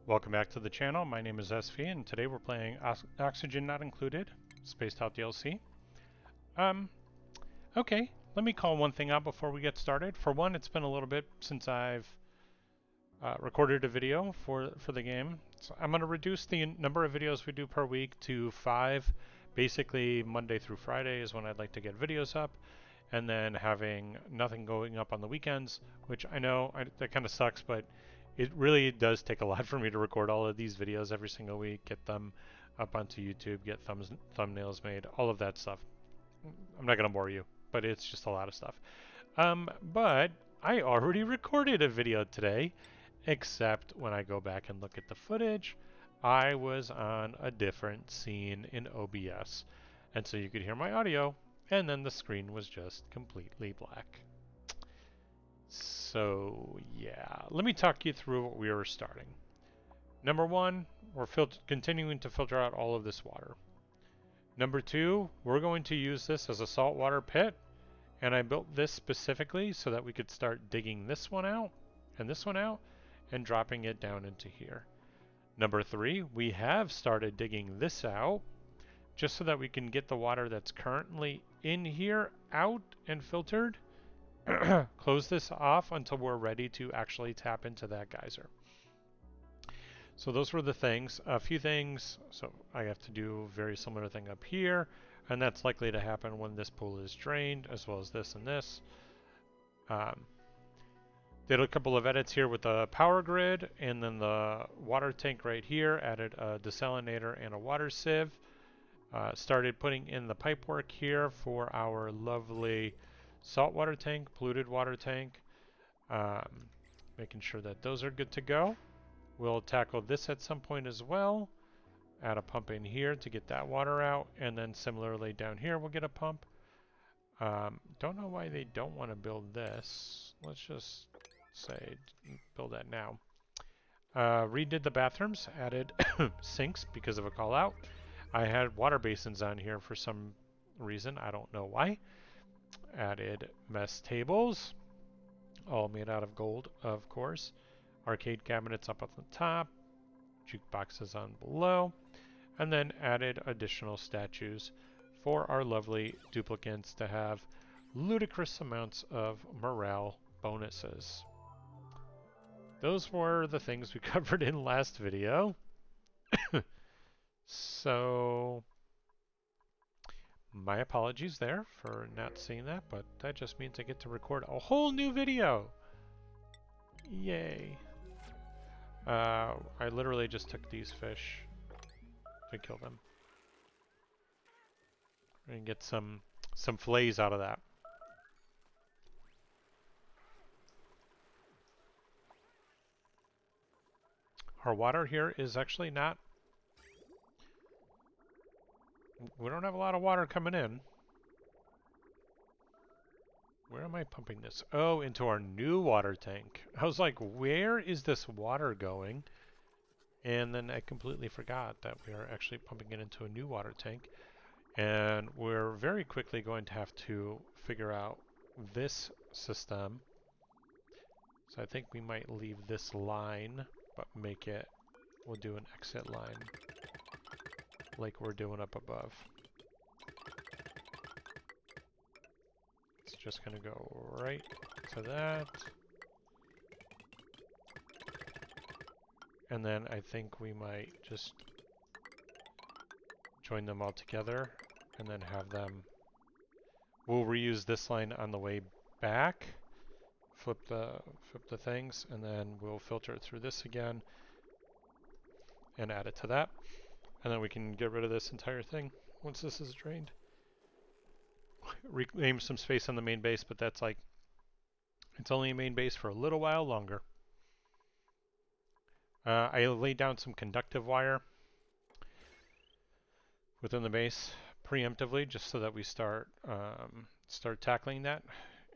Welcome back to the channel. My name is SV, and today we're playing Oxygen Not Included, Spaced Out DLC. Um, okay, let me call one thing out before we get started. For one, it's been a little bit since I've recorded a video for the game. So I'm going to reduce the number of videos we do per week to 5. Basically, Monday through Friday is when I'd like to get videos up, and then having nothing going up on the weekends, which I know that kind of sucks, but it really does take a lot for me to record all of these videos every single week, get them up onto YouTube, get thumbnails made, all of that stuff. I'm not going to bore you, but it's just a lot of stuff. But I already recorded a video today, except when I go back and look at the footage, I was on a different scene in OBS. And so you could hear my audio, and then the screen was just completely black. So yeah, let me talk you through what we were starting. Number one, we're continuing to filter out all of this water. Number two, we're going to use this as a saltwater pit, and I built this specifically so that we could start digging this one out and dropping it down into here. Number three, we have started digging this out just so that we can get the water that's currently in here out and filtered. Close this off until we're ready to actually tap into that geyser. So those were the things. A few things. So I have to do a very similar thing up here, and that's likely to happen when this pool is drained, as well as this and this. Did a couple of edits here with the power grid, and then the water tank right here. Added a desalinator and a water sieve. Started putting in the pipe work here for our lovely saltwater tank, polluted water tank, making sure that those are good to go. We'll tackle this at some point as well. Add a pump in here to get that water out, and then similarly down here we'll get a pump. Don't know why they don't want to build this. Let's just say build that now. Redid the bathrooms, added sinks because of a call out. I had water basins on here for some reason, I don't know why. Added mess tables, all made out of gold, of course. Arcade cabinets up at the top, jukeboxes on below, and then added additional statues for our lovely duplicants to have ludicrous amounts of morale bonuses. Those were the things we covered in last video. So my apologies there for not seeing that, but that just means I get to record a whole new video. Yay. I literally just took these fish to kill them. And get some fillets out of that. Our water here is actually not... We don't have a lot of water coming in. Where am I pumping this? Oh, into our new water tank. I was like, where is this water going? And then I completely forgot that we are actually pumping it into a new water tank. And we're very quickly going to have to figure out this system. So I think we might leave this line, but make it, we'll do an exit line like we're doing up above. It's just going to go right to that. And then I think we might just join them all together and then have them... We'll reuse this line on the way back. Flip the things, and then we'll filter it through this again and add it to that. And then we can get rid of this entire thing once this is drained. Reclaim some space on the main base, but that's like, it's only a main base for a little while longer. I laid down some conductive wire within the base preemptively, just so that we start tackling that.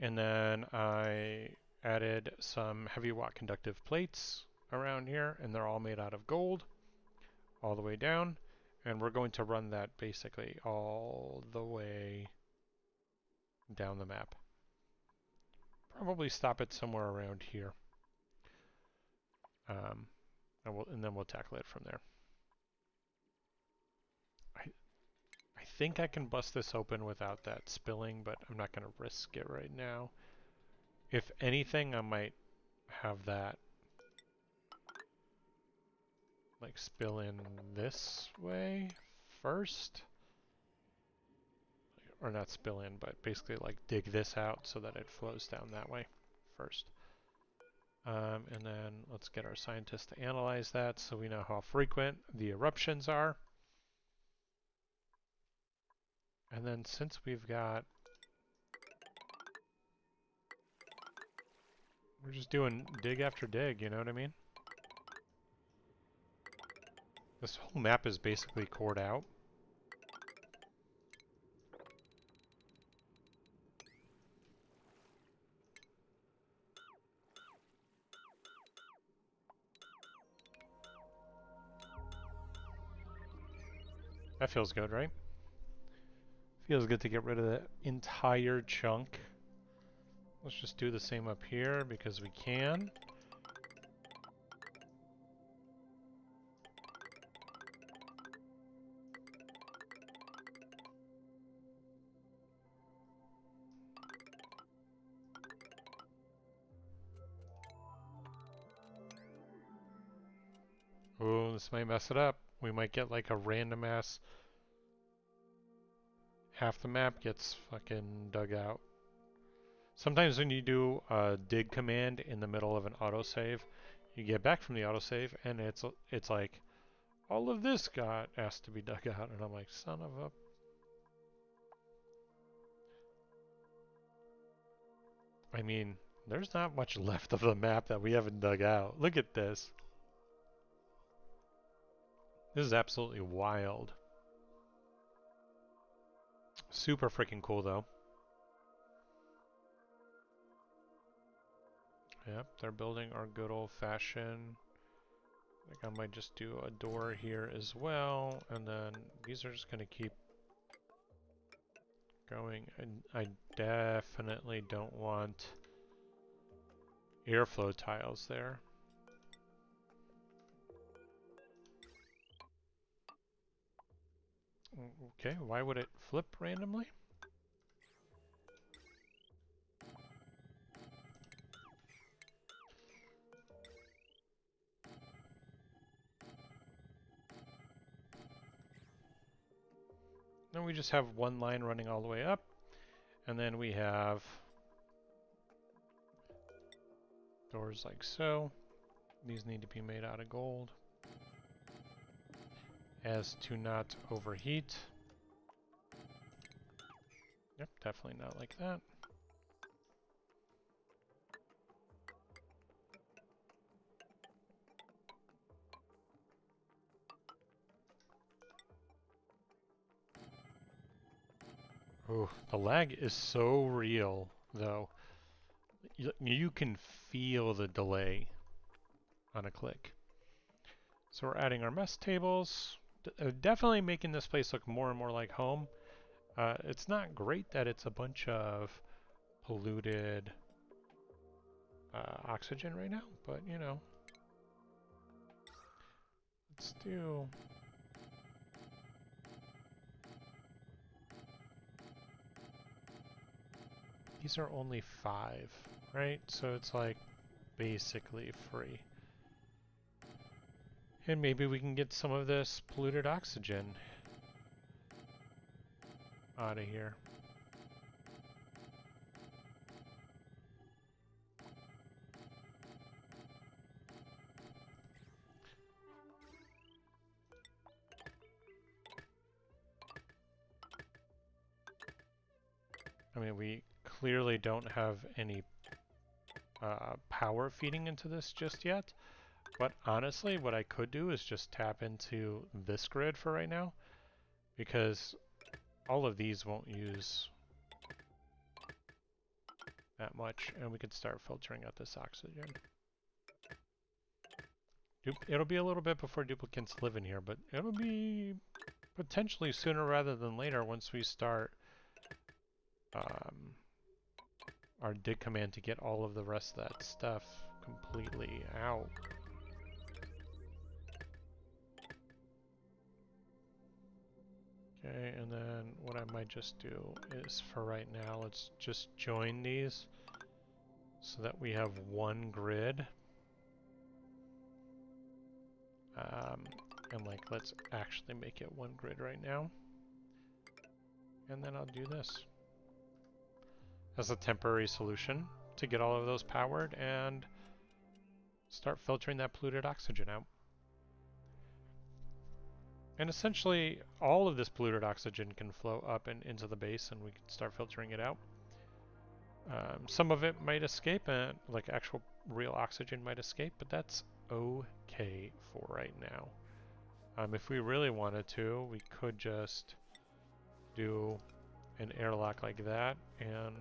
And then I added some heavy watt conductive plates around here, and they're all made out of gold all the way down. And we're going to run that basically all the way down the map. Probably stop it somewhere around here. and then we'll tackle it from there. I I think I can bust this open without that spilling, but I'm not going to risk it right now. If anything, I might have that like spill in this way first. Or not spill in, but basically like dig this out so that it flows down that way first. And then let's get our scientists to analyze that so we know how frequent the eruptions are. And then since we've got, we're just doing dig after dig, you know what I mean? This whole map is basically cored out. That feels good, right? Feels good to get rid of that entire chunk. Let's just do the same up here because we can. Oh, this might mess it up. We might get like a random ass, half the map gets fucking dug out. Sometimes when you do a dig command in the middle of an autosave, you get back from the autosave and it's like, all of this got asked to be dug out, and I'm like, son of a... I mean, there's not much left of the map that we haven't dug out. Look at this. This is absolutely wild. Super freaking cool though. Yep, they're building our good old-fashioned... I think I might just do a door here as well, and then these are just going to keep going. I definitely don't want airflow tiles there. Okay, why would it flip randomly? Then we just have one line running all the way up, and then we have doors like so. These need to be made out of gold as to not overheat. Yep, definitely not like that. Oh, the lag is so real, though. You can feel the delay on a click. So we're adding our mess tables. Definitely making this place look more and more like home. It's not great that it's a bunch of polluted oxygen right now, but you know. Let's do... These are only 5, right? So it's like basically free. And maybe we can get some of this polluted oxygen out of here. I mean, we clearly don't have any power feeding into this just yet. But honestly, what I could do is just tap into this grid for right now, because all of these won't use that much, and we could start filtering out this oxygen. It'll be a little bit before duplicates live in here, but it'll be potentially sooner rather than later once we start our dig command to get all of the rest of that stuff completely out. I might just do is for right now, let's just join these so that we have one grid. And like, let's actually make it one grid right now. And then I'll do this as a temporary solution to get all of those powered and start filtering that polluted oxygen out. And essentially, all of this polluted oxygen can flow up and into the base, and we can start filtering it out. Some of it might escape, and like actual real oxygen might escape, but that's okay for right now. If we really wanted to, we could just do an airlock like that, and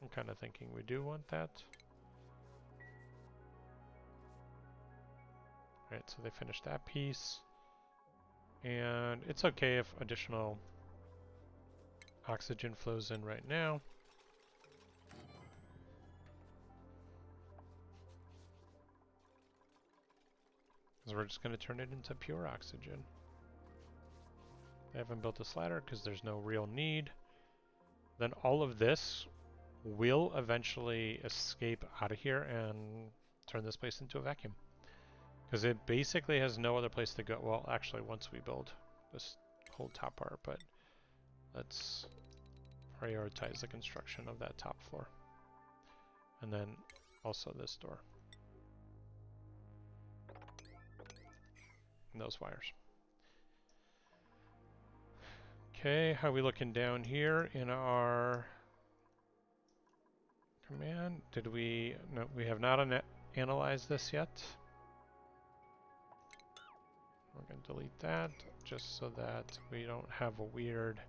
I'm kind of thinking we do want that. Alright, so they finished that piece. And it's okay if additional oxygen flows in right now. Because we're just going to turn it into pure oxygen. They haven't built a slider because there's no real need. Then all of this will eventually escape out of here and turn this place into a vacuum. Because it basically has no other place to go. Well, actually, once we build this whole top part, but let's prioritize the construction of that top floor. And then also this door. And those wires. Okay, how are we looking down here in our command? Did we... No, we have not analyzed this yet. We're going to delete that just so that we don't have a weird...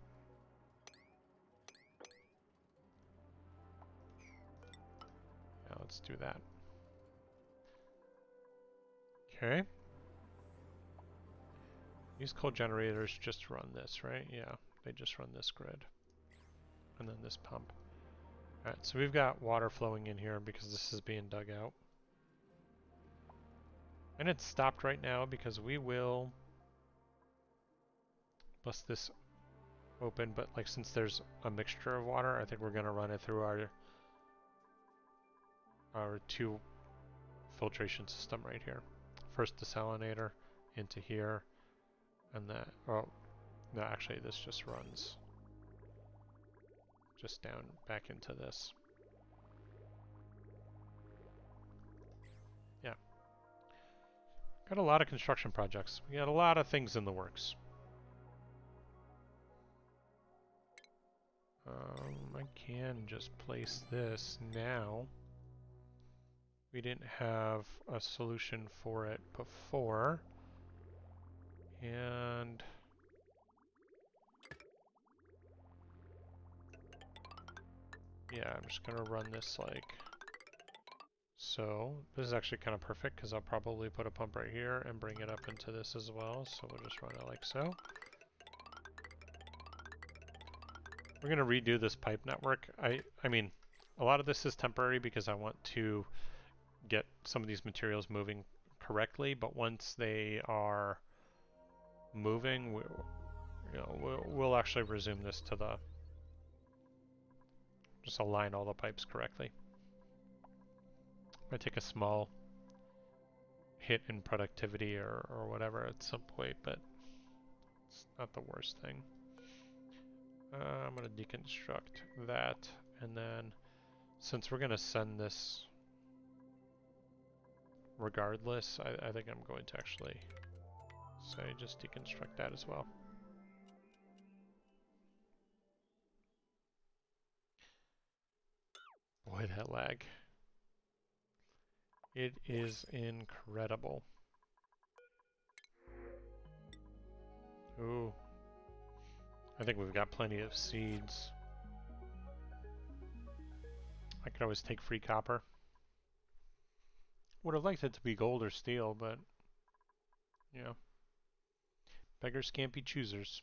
Yeah, let's do that. Okay. These coal generators just run this, right? Yeah, they just run this grid. And then this pump. Alright, so we've got water flowing in here because this is being dug out. And it's stopped right now because we will bust this open, but like since there's a mixture of water, I think we're going to run it through our two filtration system right here. First desalinator into here, and then, oh, no, actually this just runs just down back into this. Yeah. Got a lot of construction projects. We got a lot of things in the works. I can just place this now. We didn't have a solution for it before. And yeah, I'm just gonna run this like so. This is actually kind of perfect because I'll probably put a pump right here and bring it up into this as well. So we'll just run it like so. We're gonna redo this pipe network. I mean, a lot of this is temporary because I want to get some of these materials moving correctly, but once they are moving, we'll actually resume this to the, just align all the pipes correctly. Might take a small hit in productivity or whatever at some point, but it's not the worst thing. I'm going to deconstruct that, and then since we're going to send this regardless, I think I'm going to actually say just deconstruct that as well. Boy, that lag. It is incredible. Ooh. I think we've got plenty of seeds. I could always take free copper. Would have liked it to be gold or steel, but, you know, beggars can't be choosers.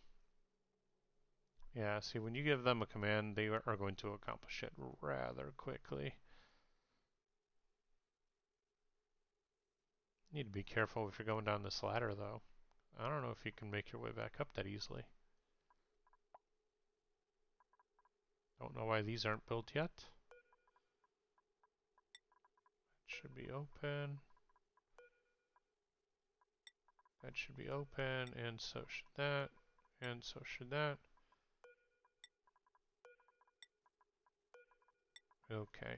Yeah, see, when you give them a command, they are going to accomplish it rather quickly. Need to be careful if you're going down this ladder, though. I don't know if you can make your way back up that easily. Don't know why these aren't built yet. Should be open. That should be open, and so should that, and so should that. Okay.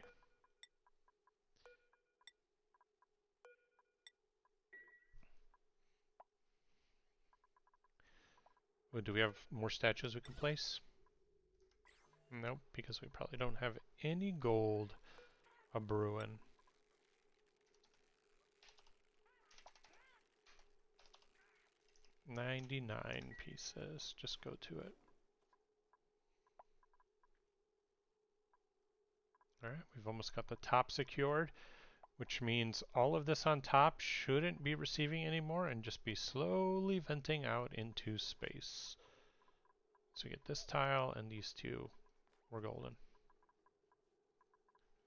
Well, do we have more statues we can place? Nope, because we probably don't have any gold a-brewing. 99 pieces. Just go to it. Alright, we've almost got the top secured, which means all of this on top shouldn't be receiving anymore and just be slowly venting out into space. So we get this tile and these two. We're golden.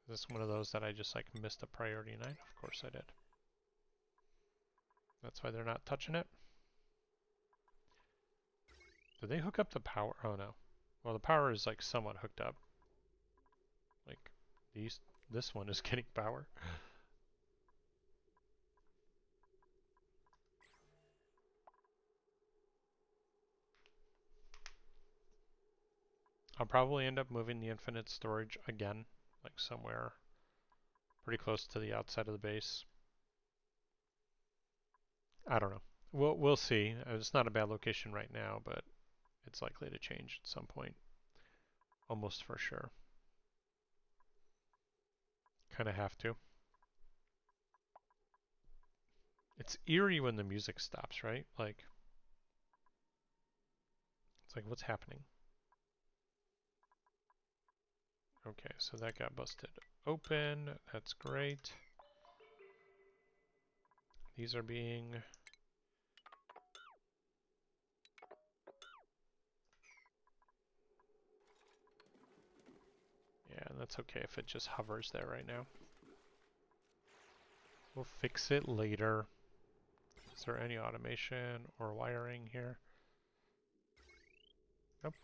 Is this one of those that I just like missed a priority 9? Of course I did. That's why they're not touching it. Did they hook up the power? Oh no. Well, the power is like somewhat hooked up. Like this one is getting power. I'll probably end up moving the infinite storage again, like somewhere pretty close to the outside of the base. I don't know. We'll see. It's not a bad location right now, but it's likely to change at some point. Almost for sure. Kind of have to. It's eerie when the music stops, right? Like, it's like, what's happening? Okay, so that got busted open. That's great. These are being... Yeah, that's okay if it just hovers there right now. We'll fix it later. Is there any automation or wiring here? Nope.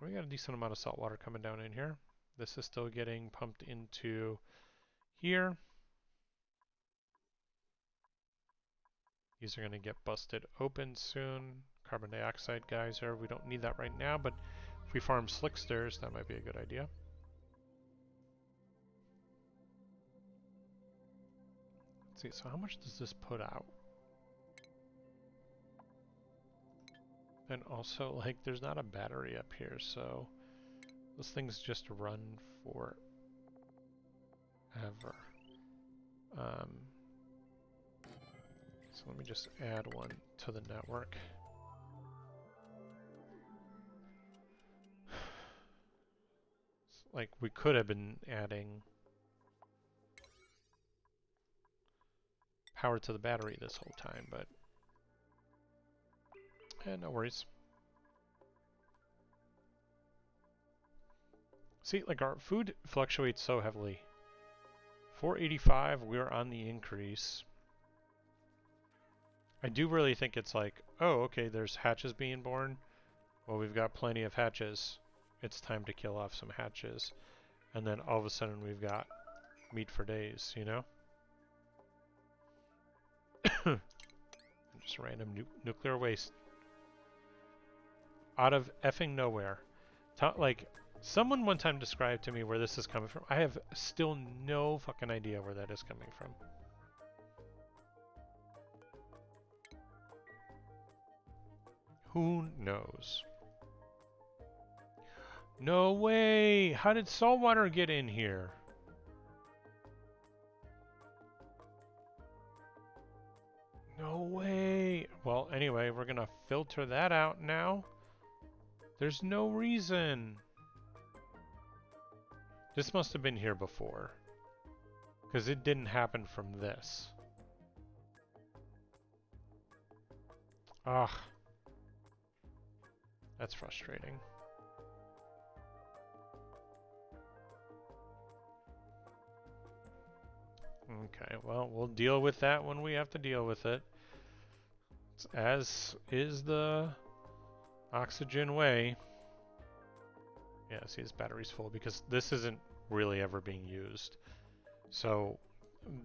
We got a decent amount of salt water coming down in here. This is still getting pumped into here. These are going to get busted open soon. Carbon dioxide geyser, we don't need that right now, but if we farm slicksters, that might be a good idea. Let's see, so how much does this put out? And also, like, there's not a battery up here, so those things just run forever. So let me just add one to the network. Like, we could have been adding power to the battery this whole time, but no worries. See, like, our food fluctuates so heavily. 485, we're on the increase. I do really think it's like, oh, okay, there's hatches being born. Well, we've got plenty of hatches. It's time to kill off some hatches. And then all of a sudden we've got meat for days, you know? Just random nuclear waste. Out of effing nowhere. Like, someone one time described to me where this is coming from. I have still no fucking idea where that is coming from. Who knows? No way! How did saltwater get in here? No way! Well, anyway, we're gonna filter that out now. There's no reason. This must have been here before. Because it didn't happen from this. Ugh. That's frustrating. Okay, well, we'll deal with that when we have to deal with it. As is the Oxygen way. Yeah, see, his battery's full because this isn't really ever being used. So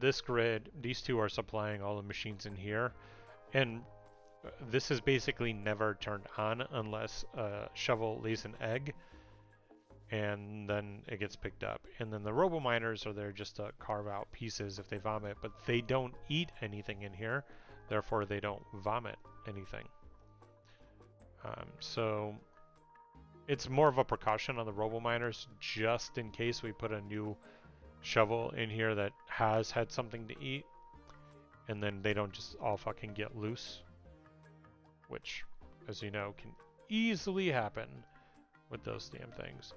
this grid, these two are supplying all the machines in here, and this is basically never turned on unless a shovel lays an egg, and then it gets picked up. And then the robo miners are there just to carve out pieces if they vomit, but they don't eat anything in here, therefore they don't vomit anything. So it's more of a precaution on the robo miners, just in case we put a new shovel in here that has had something to eat, and then they don't just all fucking get loose, which, as you know, can easily happen with those damn things.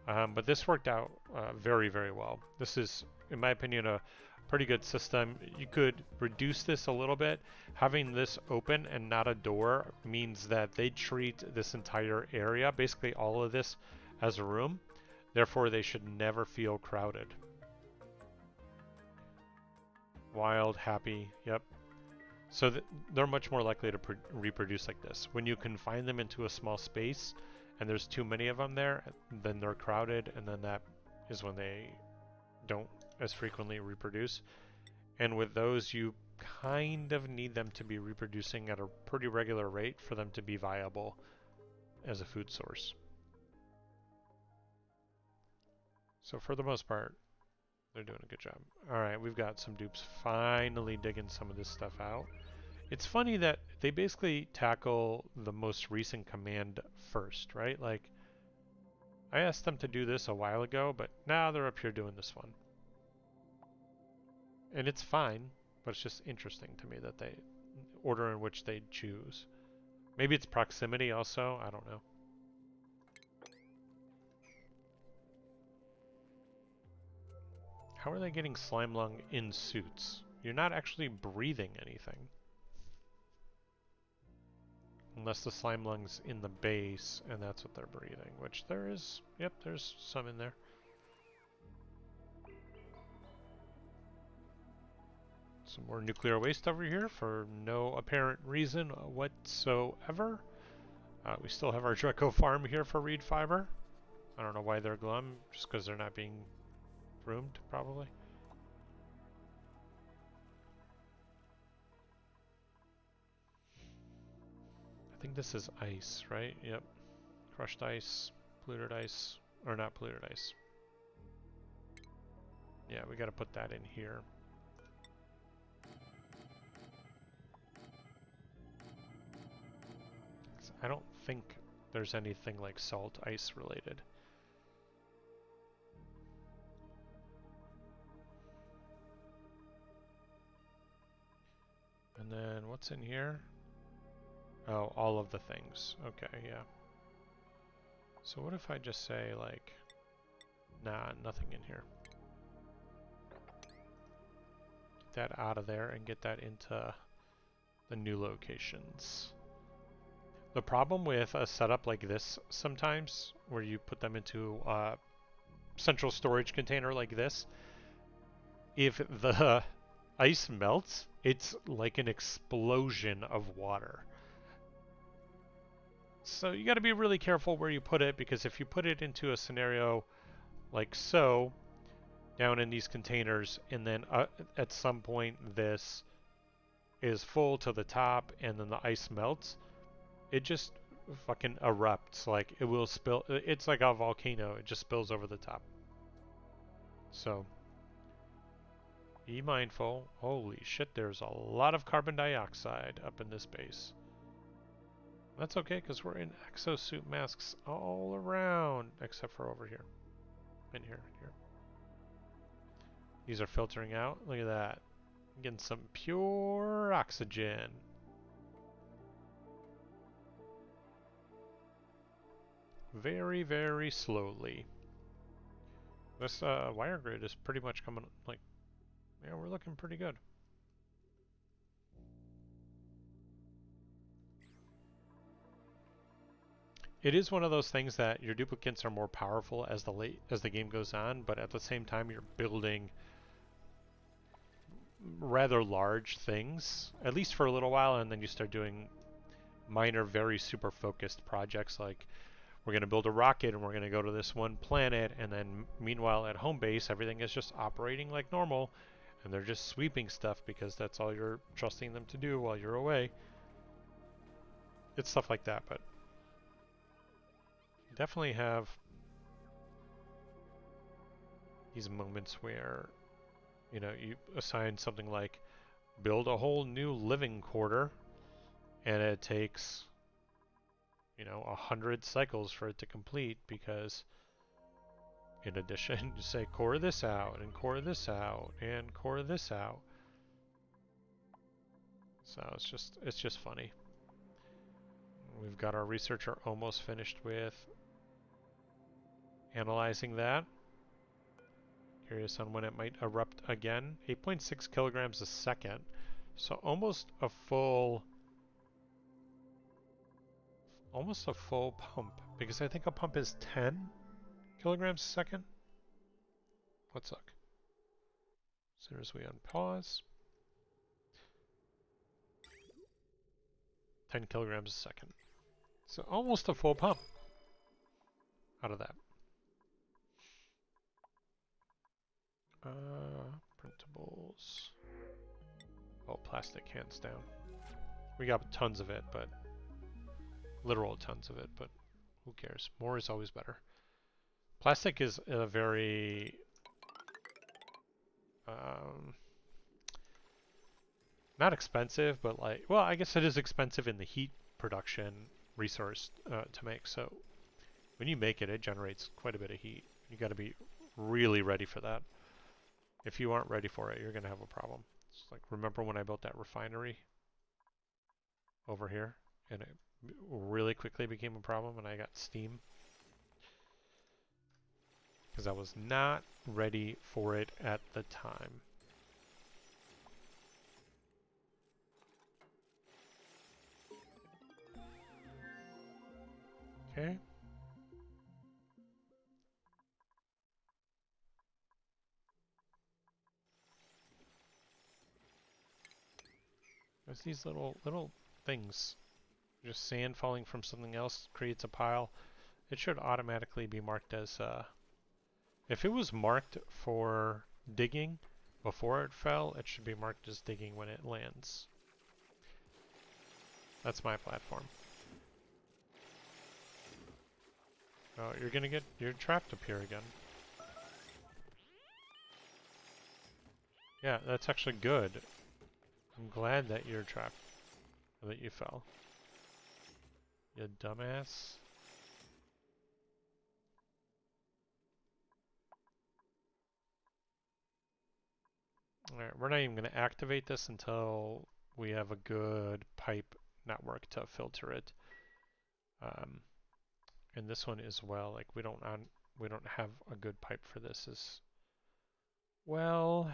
But this worked out very, very well. This is, in my opinion, a pretty good system. You could reduce this a little bit. Having this open and not a door means that they treat this entire area, basically all of this, as a room. Therefore, they should never feel crowded. Wild, happy, yep. So they're much more likely to reproduce like this. When you confine them into a small space and there's too many of them there, then they're crowded, and then that is when they don't as frequently reproduce. And with those, you kind of need them to be reproducing at a pretty regular rate for them to be viable as a food source. So for the most part, they're doing a good job. Alright, we've got some dupes finally digging some of this stuff out. It's funny that they basically tackle the most recent command first, right? Like, I asked them to do this a while ago, but now they're up here doing this one. And it's fine, but it's just interesting to me that they order in which they choose. Maybe it's proximity also, I don't know. How are they getting slime lung in suits? You're not actually breathing anything. Unless the slime lung's in the base, and that's what they're breathing, which there is, yep, there's some in there. Some more nuclear waste over here for no apparent reason whatsoever. We still have our Dreco farm here for reed fiber. I don't know why they're glum, just because they're not being roomed, probably. I think this is ice, right? Yep. Crushed ice, polluted ice, or not polluted ice. Yeah, we gotta put that in here. I don't think there's anything like salt ice related. And then what's in here? Oh, all of the things. Okay, yeah. So what if I just say like, nah, nothing in here. Get that out of there and get that into the new locations. The problem with a setup like this sometimes, where you put them into a central storage container like this, if the ice melts, it's like an explosion of water. So you got to be really careful where you put it, because if you put it into a scenario like so, down in these containers, and then at some point this is full to the top and then the ice melts, it just fucking erupts. Like, it will spill. It's like a volcano. It just spills over the top. So be mindful. Holy shit, there's a lot of carbon dioxide up in this base. That's okay, because we're in exosuit masks all around, except for over here. In here, here. These are filtering out. Look at that. Getting some pure oxygen. Very, very slowly. This wire grid is pretty much coming, like, yeah, we're looking pretty good. It is one of those things that your duplicates are more powerful as the game goes on, but at the same time you're building rather large things, at least for a little while, and then you start doing minor, very super focused projects like we're going to build a rocket and we're going to go to this one planet, and then meanwhile at home base everything is just operating like normal, and they're just sweeping stuff because that's all you're trusting them to do while you're away. It's stuff like that, but definitely have these moments where, you know, you assign something like build a whole new living quarter, and it takes, you know, 100 cycles for it to complete because in addition you say core this out and core this out and core this out. So it's just funny. We've got our researcher almost finished with analyzing that. Curious on when it might erupt again. 8.6 kilograms a second. So almost a full pump, because I think a pump is 10 kilograms a second. Let's look. As soon as we unpause. 10 kilograms a second. So almost a full pump out of that. Printables. Oh, plastic, hands down. We got tons of it, but literal tons of it, but who cares? More is always better. Plastic is a very not expensive, but like, well, I guess it is expensive in the heat production resource to make. So when you make it, it generates quite a bit of heat. You got to be really ready for that. If you aren't ready for it, you're going to have a problem. It's like, remember when I built that refinery over here, and it really quickly became a problem, and I got steam because I was not ready for it at the time. Okay. There's these little things. Just sand falling from something else creates a pile. It should automatically be marked as if it was marked for digging before it fell, it should be marked as digging when it lands. That's my platform. Oh, you're trapped up here again. Yeah, that's actually good. I'm glad that you're trapped, or that you fell. You dumbass. Alright, we're not even going to activate this until we have a good pipe network to filter it. And this one as well, like we don't have a good pipe for this as well.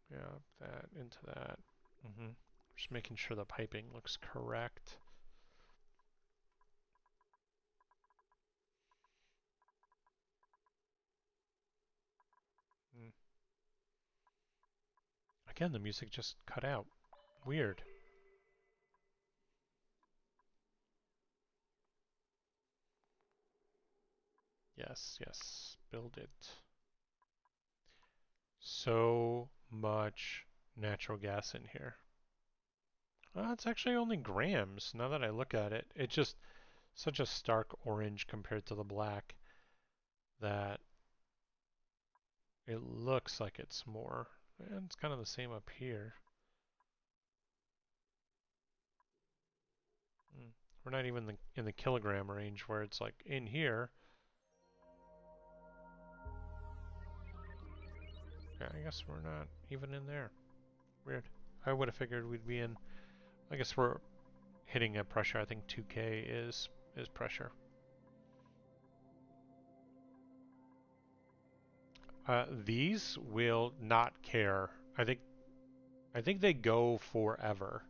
Yeah, that into that. Just making sure the piping looks correct. Again, the music just cut out. Weird. Yes, yes. Build it. So much natural gas in here. It's actually only grams now that I look at it. It's just such a stark orange compared to the black that it looks like it's more. And it's kind of the same up here. We're not even in the kilogram range where it's like in here. Yeah, I guess we're not even in there. Weird. I would have figured we'd be in. I guess we're hitting a pressure. I think 2K is pressure. These will not care. I think they go forever.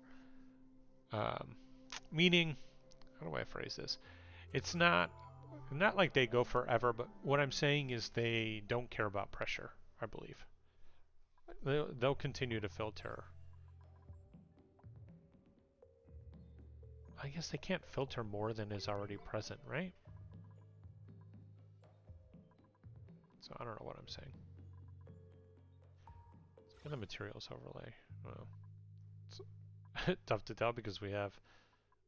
Meaning, how do I phrase this? It's not Not like they go forever, but what I'm saying is they don't care about pressure, I believe. They'll continue to filter. I guess they can't filter more than is already present, right? So I don't know what I'm saying. Let's get the materials overlay. Well, it's tough to tell because we have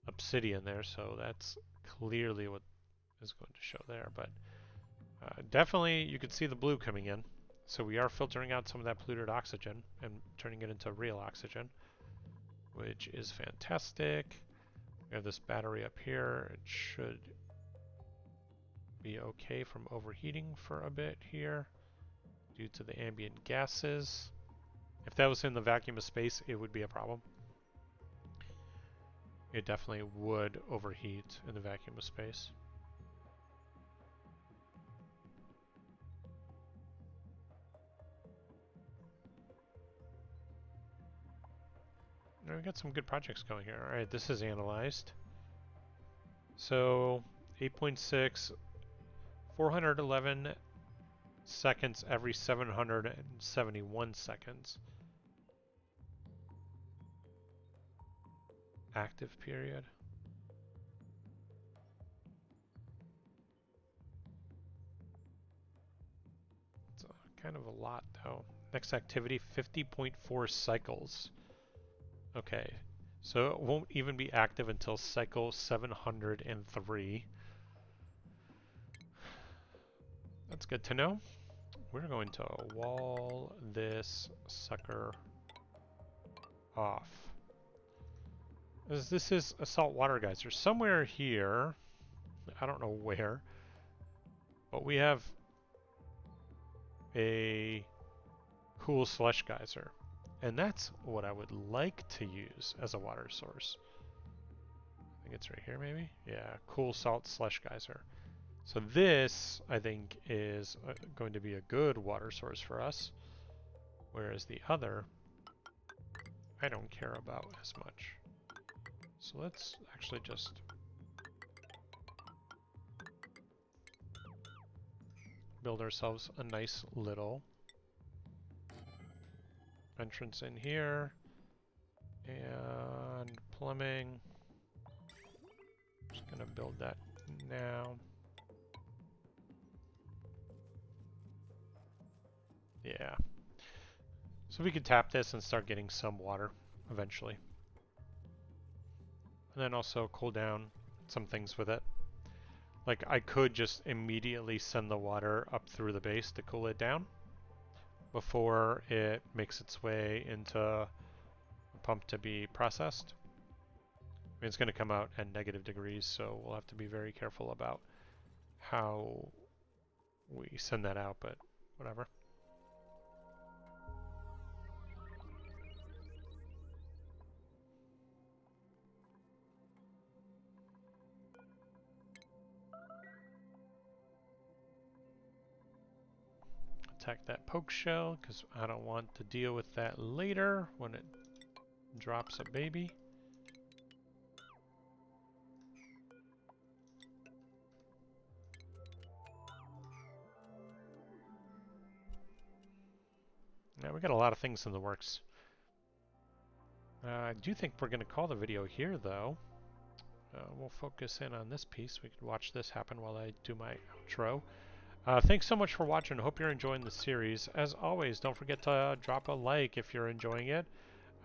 obsidian there, so that's clearly what is going to show there. But definitely you can see the blue coming in. So we are filtering out some of that polluted oxygen and turning it into real oxygen, which is fantastic. We have this battery up here. It should be okay from overheating for a bit here due to the ambient gases. If that was in the vacuum of space, it would be a problem. It definitely would overheat in the vacuum of space. We got some good projects going here. All right, this is analyzed. So 8.6, 411 seconds every 771 seconds. Active period. It's kind of a lot though. Next activity, 50.4 cycles. Okay, so it won't even be active until cycle 703. That's good to know. We're going to wall this sucker off. This is a saltwater geyser. Somewhere here, I don't know where, but we have a cool slush geyser. And that's what I would like to use as a water source. I think it's right here maybe? Yeah, cool salt slush geyser. So this, I think, is going to be a good water source for us. Whereas the other, I don't care about as much. So let's actually just build ourselves a nice little entrance in here. And plumbing. Just gonna build that now. Yeah. So we could tap this and start getting some water eventually. And then also cool down some things with it. Like I could just immediately send the water up through the base to cool it down before it makes its way into a pump to be processed. I mean, it's going to come out at negative degrees, so we'll have to be very careful about how we send that out, but whatever. Attack that poke shell, because I don't want to deal with that later when it drops a baby. Now we got a lot of things in the works. I do think we're going to call the video here, though. We'll focus in on this piece. We can watch this happen while I do my outro. Thanks so much for watching. Hope you're enjoying the series. As always, don't forget to drop a like if you're enjoying it.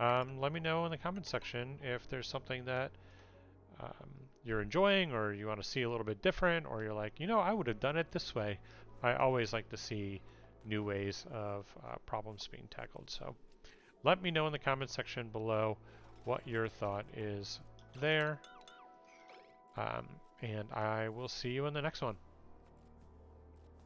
Let me know in the comment section if there's something that you're enjoying or you want to see a little bit different, or you're like, you know, I would have done it this way. I always like to see new ways of problems being tackled. So let me know in the comment section below what your thought is there. And I will see you in the next one.